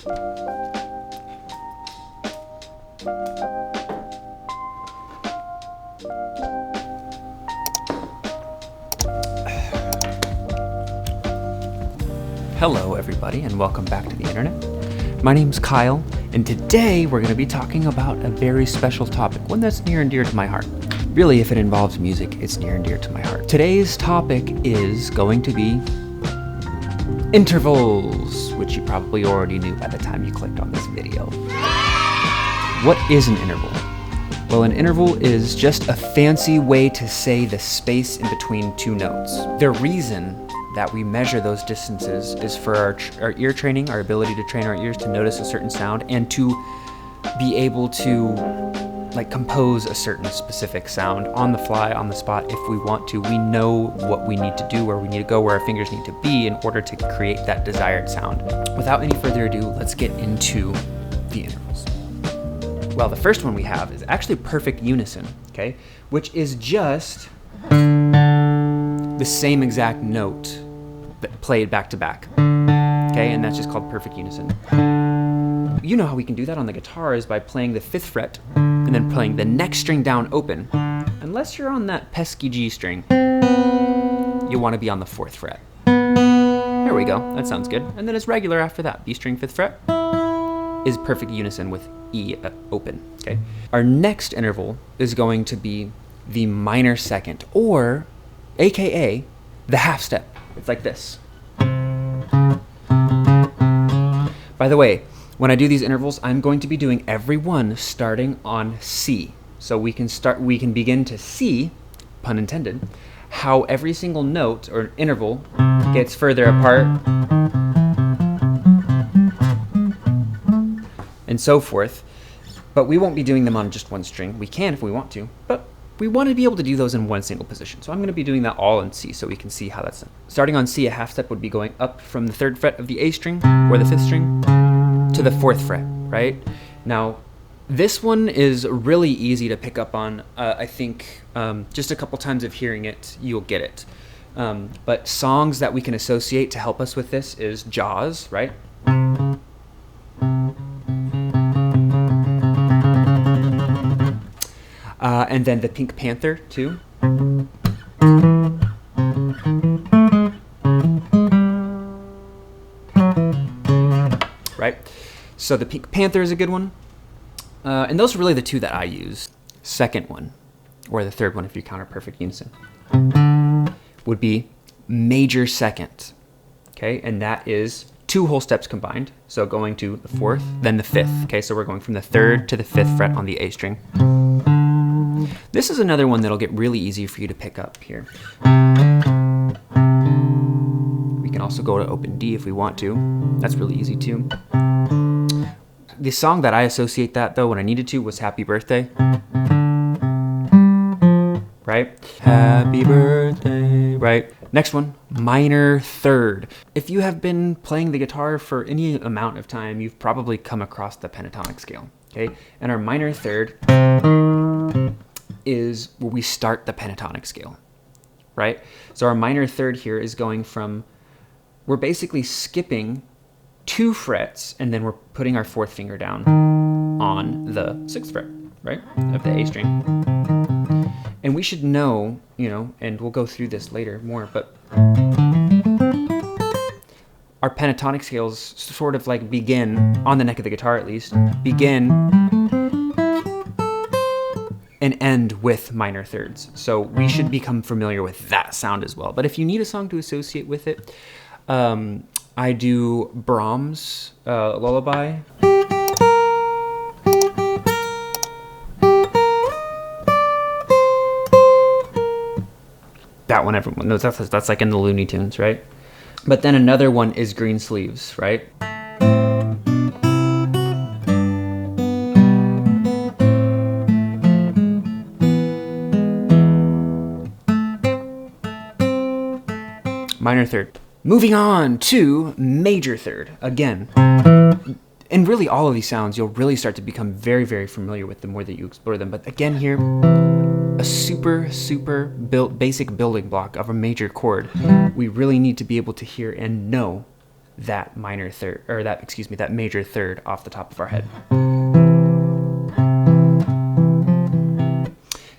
Hello everybody and welcome back to the internet. My name's Kyle and today we're going to be talking about a very special topic, one that's near and dear to my heart. Really, if it involves music, it's near and dear to my heart. Today's topic is going to be intervals, which you probably already knew by the time you clicked on this video. What is an interval? Well, an interval is just a fancy way to say the space in between two notes. The reason that we measure those distances is for our ear training, our ability to train our ears to notice a certain sound and to be able to compose a certain specific sound on the fly, on the spot if we want to. We know what we need to do, where we need to go, where our fingers need to be in order to create that desired sound. Without any further ado, let's get into the intervals. Well, the first one we have is actually perfect unison, okay, which is just the same exact note that played back to back, okay, and that's just called perfect unison. You know how we can do that on the guitar is by playing the 5th fret and then playing the next string down open. Unless you're on that pesky G string, you want to be on the 4th fret. There we go, that sounds good. And then it's regular after that. B string 5th fret is perfect unison with E open, okay? Our next interval is going to be the minor second, or AKA the half step. It's like this. By the way, when I do these intervals, I'm going to be doing every one starting on C. So we can begin to see, pun intended, how every single note or interval gets further apart and so forth. But we won't be doing them on just one string. We can if we want to, but we want to be able to do those in one single position. So I'm going to be doing that all in C so we can see how that's done. Starting on C, a half step would be going up from the 3rd fret of the A string or the 5th string to the 4th fret, right? Now, this one is really easy to pick up on. I think just a couple times of hearing it, you'll get it. But songs that we can associate to help us with this is Jaws, right? And then the Pink Panther, too. Right? So the Pink Panther is a good one. And those are really the two that I use. Second one, or the third one if you count a perfect unison, would be major second. Okay, and that is 2 whole steps combined. So going to the 4th, then the 5th. Okay, so we're going from the 3rd to the 5th fret on the A string. This is another one that'll get really easy for you to pick up here. We can also go to open D if we want to. That's really easy too. The song that I associate that though when I needed to was Happy Birthday. Right? Happy birthday, right? Next one, minor third. If you have been playing the guitar for any amount of time, you've probably come across the pentatonic scale, okay? And our minor third is where we start the pentatonic scale, right? So our minor third here is going from, we're basically skipping 2 frets and then we're putting our 4th finger down on the 6th fret, right, of the A string. And we should know, and we'll go through this later more, but our pentatonic scales sort of begin, on the neck of the guitar at least, begin and end with minor thirds. So we should become familiar with that sound as well. But if you need a song to associate with it, I do Brahms' Lullaby. That one everyone knows. That's like in the Looney Tunes, right? But then another one is Green Sleeves, right? Minor third. Moving on to major third. Again, and really all of these sounds, you'll really start to become very, very familiar with the more that you explore them. But again here, a super basic building block of a major chord. We really need to be able to hear and know that minor third, or that, excuse me, that major third off the top of our head.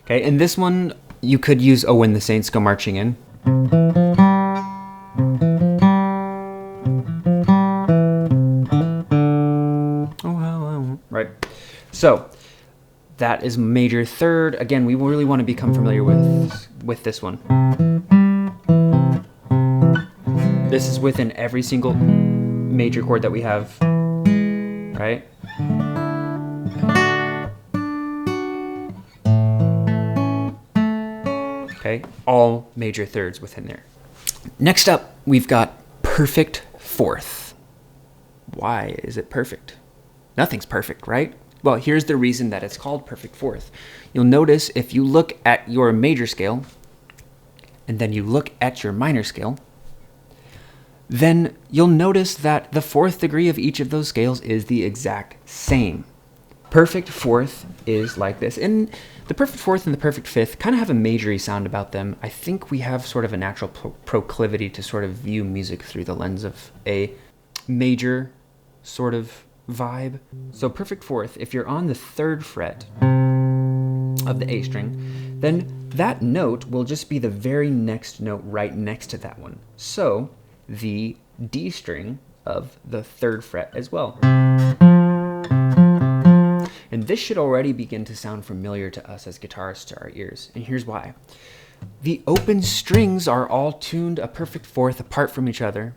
Okay, and this one, you could use "Oh When the Saints Go Marching In." Right? So, that is major third. Again, we really want to become familiar with this one. This is within every single major chord that we have, right? Okay, all major thirds within there. Next up, we've got perfect fourth. Why is it perfect? Nothing's perfect, right? Well, here's the reason that it's called perfect fourth. You'll notice if you look at your major scale and then you look at your minor scale, then you'll notice that the fourth degree of each of those scales is the exact same. Perfect fourth is like this. And the perfect fourth and the perfect fifth kind of have a majory sound about them. I think we have sort of a natural proclivity to sort of view music through the lens of a major sort of vibe. So perfect fourth, if you're on the 3rd fret of the A string, then that note will just be the very next note right next to that one. So the D string of the 3rd fret as well. And this should already begin to sound familiar to us as guitarists to our ears. And here's why. The open strings are all tuned a perfect fourth apart from each other.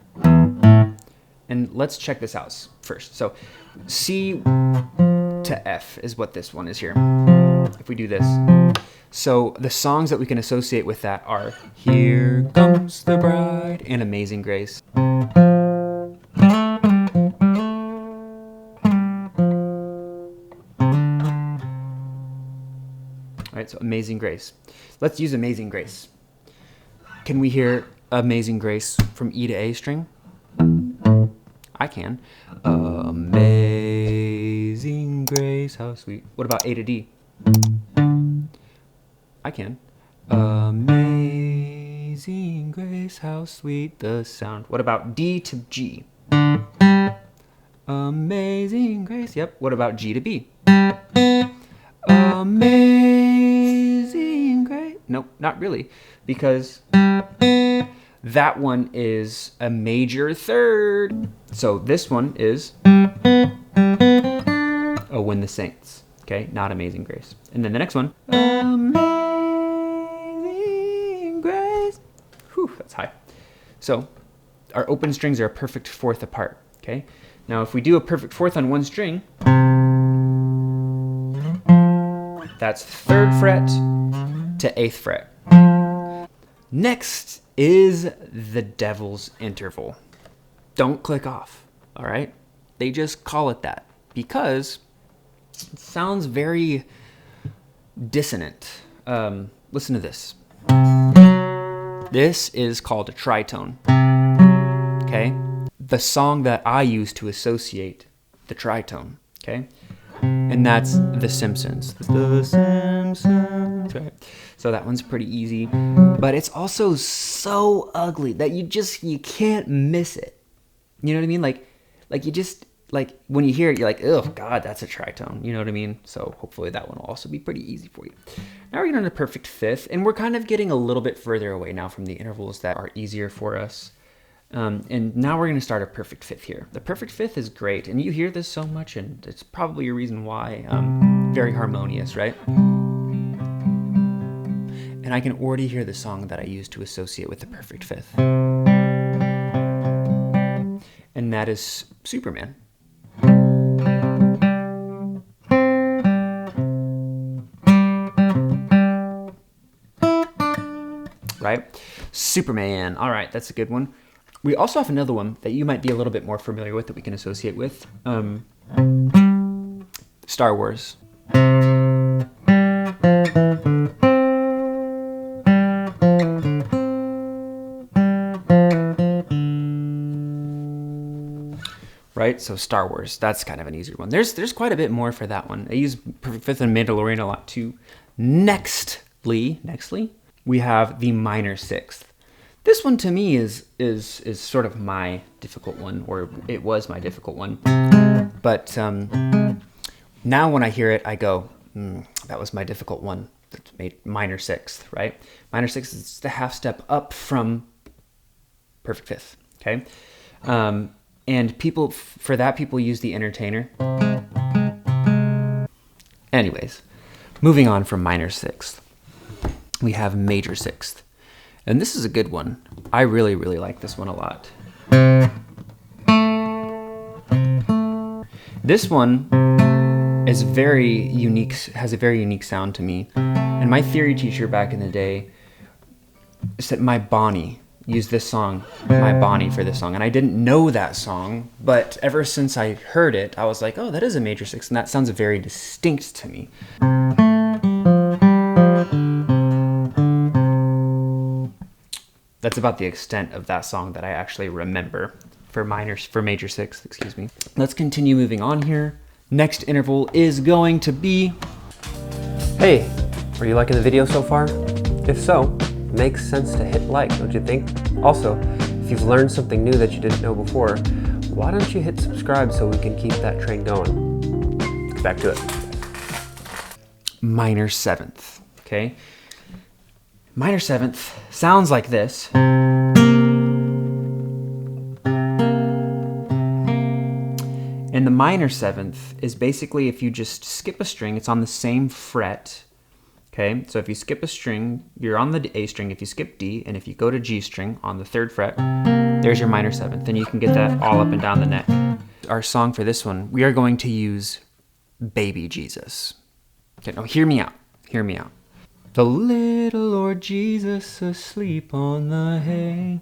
And let's check this out first. So C to F is what this one is here. If we do this. So the songs that we can associate with that are Here Comes the Bride and Amazing Grace. All right, so Amazing Grace. Let's use Amazing Grace. Can we hear Amazing Grace from E to A string? I can. Amazing Grace, how sweet. What about A to D? I can. Amazing Grace, how sweet the sound. What about D to G? Amazing Grace. Yep. What about G to B? Amazing Grace. Nope, not really, because that one is a major third. So this one is Oh When the Saints. Okay, not Amazing Grace. And then the next one, Amazing Grace. Whew, that's high. So our open strings are a perfect fourth apart. Okay. Now if we do a perfect fourth on one string, that's 3rd fret to 8th fret. Next is the devil's interval. Don't click off, all right? They just call it that because it sounds very dissonant. Listen to this. This is called a tritone, okay? The song that I use to associate the tritone, okay? And that's The Simpsons. The Simpsons, right? So that one's pretty easy, but it's also so ugly that you can't miss it. You know what I mean? Like you just, like when you hear it, you're like, oh God, that's a tritone. You know what I mean? So hopefully that one will also be pretty easy for you. Now we're getting on to perfect fifth, and we're kind of getting a little bit further away now from the intervals that are easier for us. And now we're going to start a perfect fifth here. The perfect fifth is great, and you hear this so much, and it's probably a reason why. Very harmonious, right? And I can already hear the song that I use to associate with the perfect fifth. And that is Superman. Right? Superman. All right, that's a good one. We also have another one that you might be a little bit more familiar with that we can associate with. Star Wars. Right, so Star Wars, that's kind of an easier one. There's quite a bit more for that one. I use perfect fifth and Mandalorian a lot too. Nextly, we have the minor sixth. This one to me is sort of my difficult one, or it was my difficult one. But now when I hear it, I go, that was my difficult one. That's made minor sixth, right? Minor sixth is the half step up from perfect fifth, okay? And people, for that, people use the entertainer. Anyways, moving on from minor sixth, we have major sixth. And this is a good one. I really, really like this one a lot. This one is very unique, has a very unique sound to me. And my theory teacher back in the day said my Bonnie used this song, my Bonnie, for this song. And I didn't know that song, but ever since I heard it, I was like, oh, that is a major sixth, and that sounds very distinct to me. That's about the extent of that song that I actually remember for major sixth, excuse me. Let's continue moving on here. Next interval is going to be... Hey, are you liking the video so far? If so, it makes sense to hit like, don't you think? Also, if you've learned something new that you didn't know before, why don't you hit subscribe so we can keep that train going? Back to it. Minor seventh, okay? Minor seventh sounds like this. And the minor seventh is basically if you just skip a string, it's on the same fret. Okay, so if you skip a string, you're on the A string. If you skip D, and if you go to G string on the 3rd fret, there's your minor seventh. And you can get that all up and down the neck. Our song for this one, we are going to use Baby Jesus. Okay, now hear me out. Hear me out. The little Lord Jesus asleep on the hay.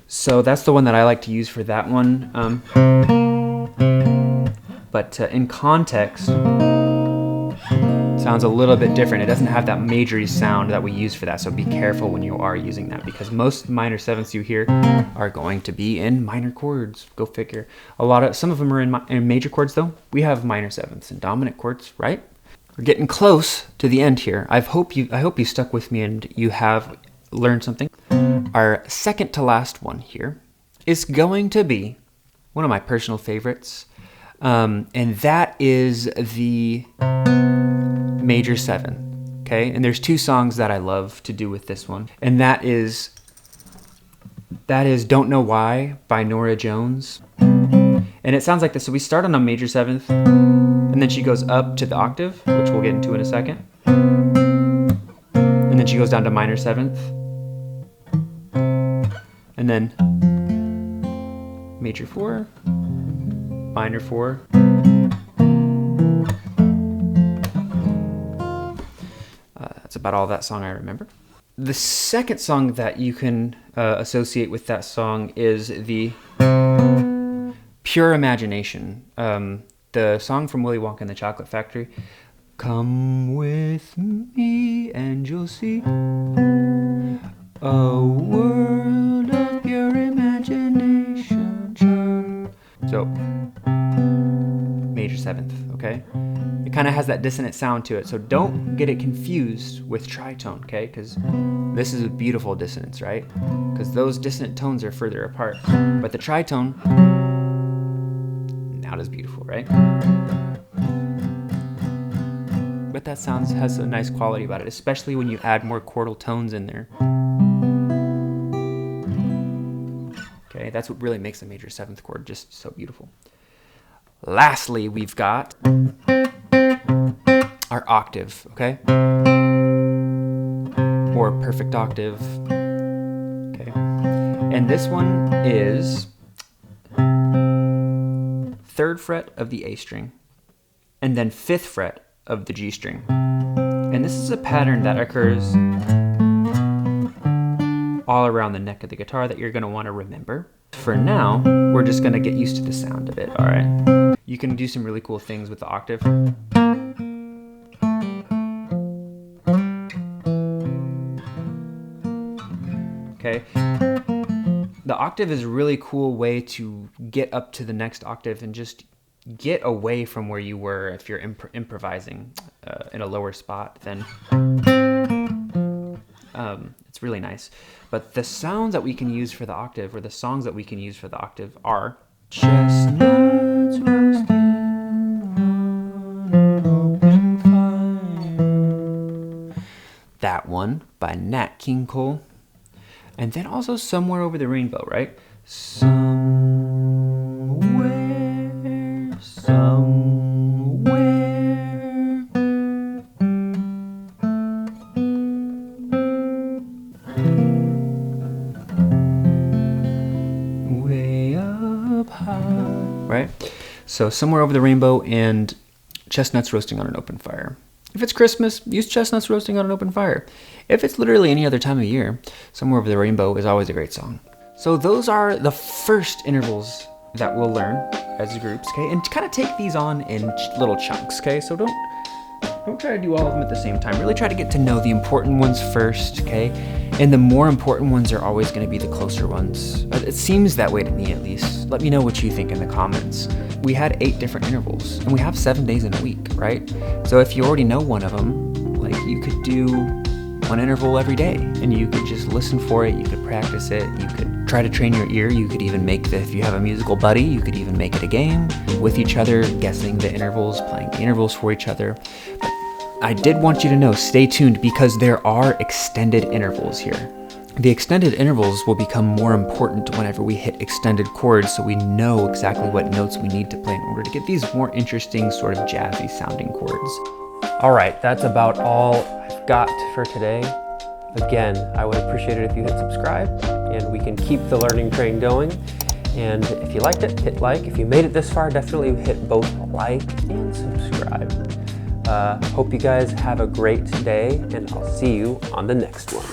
So that's the one that I like to use for that one. But in context, it sounds a little bit different. It doesn't have that majory sound that we use for that, so be careful when you are using that, because most minor sevenths you hear are going to be in minor chords. Go figure. Some of them are in major chords, though. We have minor sevenths and dominant chords, right? We're getting close to the end here. I hope you stuck with me and you have learned something. Our second to last one here is going to be one of my personal favorites, and that is the major 7. Okay, and there's 2 songs that I love to do with this one, and that is Don't Know Why by Norah Jones. And it sounds like this. So we start on a major 7th, and then she goes up to the octave, which we'll get into in a second, and then she goes down to minor 7th, and then major 4, minor 4, that's about all that song I remember. The second song that you can associate with that song is the Pure Imagination, the song from Willy Wonka and the Chocolate Factory. Come with me and you'll see a world of pure imagination. So, major 7th, okay? It kind of has that dissonant sound to it, so don't get it confused with tritone, okay? Because this is a beautiful dissonance, right? Because those dissonant tones are further apart. But the tritone, not as beautiful, right? But that sound has a nice quality about it, especially when you add more chordal tones in there. Okay, that's what really makes a major 7th chord just so beautiful. Lastly, we've got our octave, okay? Or perfect octave, okay? And this one is 3rd fret of the A string, and then 5th fret of the G string. And this is a pattern that occurs all around the neck of the guitar that you're going to want to remember. For now, we're just going to get used to the sound of it, all right? You can do some really cool things with the octave. Okay. The octave is a really cool way to get up to the next octave and just get away from where you were if you're improvising. in a lower spot, then it's really nice. But the sounds that we can use for the octave, or the songs that we can use for the octave, are chestnuts roasting on an open fire. That one by Nat King Cole. And then also Somewhere Over the Rainbow, right? Somewhere, somewhere. Way up high, right? So Somewhere Over the Rainbow and Chestnuts Roasting on an Open Fire. If it's Christmas, use Chestnuts Roasting on an Open Fire. If it's literally any other time of year, Somewhere Over the Rainbow is always a great song. So those are the first intervals that we'll learn as groups, okay? And kind of take these on in little chunks, okay? So don't try to do all of them at the same time. Really try to get to know the important ones first, okay? And the more important ones are always going to be the closer ones. It seems that way to me, at least. Let me know what you think in the comments. We had 8 different intervals, and we have 7 days in a week, right? So if you already know one of them, like, you could do one interval every day, and you could just listen for it, you could practice it, you could try to train your ear, you could even make if you have a musical buddy, you could even make it a game with each other, guessing the intervals, playing the intervals for each other. But I did want you to know, stay tuned, because there are extended intervals here. The extended intervals will become more important whenever we hit extended chords, so we know exactly what notes we need to play in order to get these more interesting, sort of jazzy sounding chords. All right, that's about all I've got for today. Again, I would appreciate it if you hit subscribe, and we can keep the learning train going. And if you liked it, hit like. If you made it this far, definitely hit both like and subscribe. Hope you guys have a great day, and I'll see you on the next one.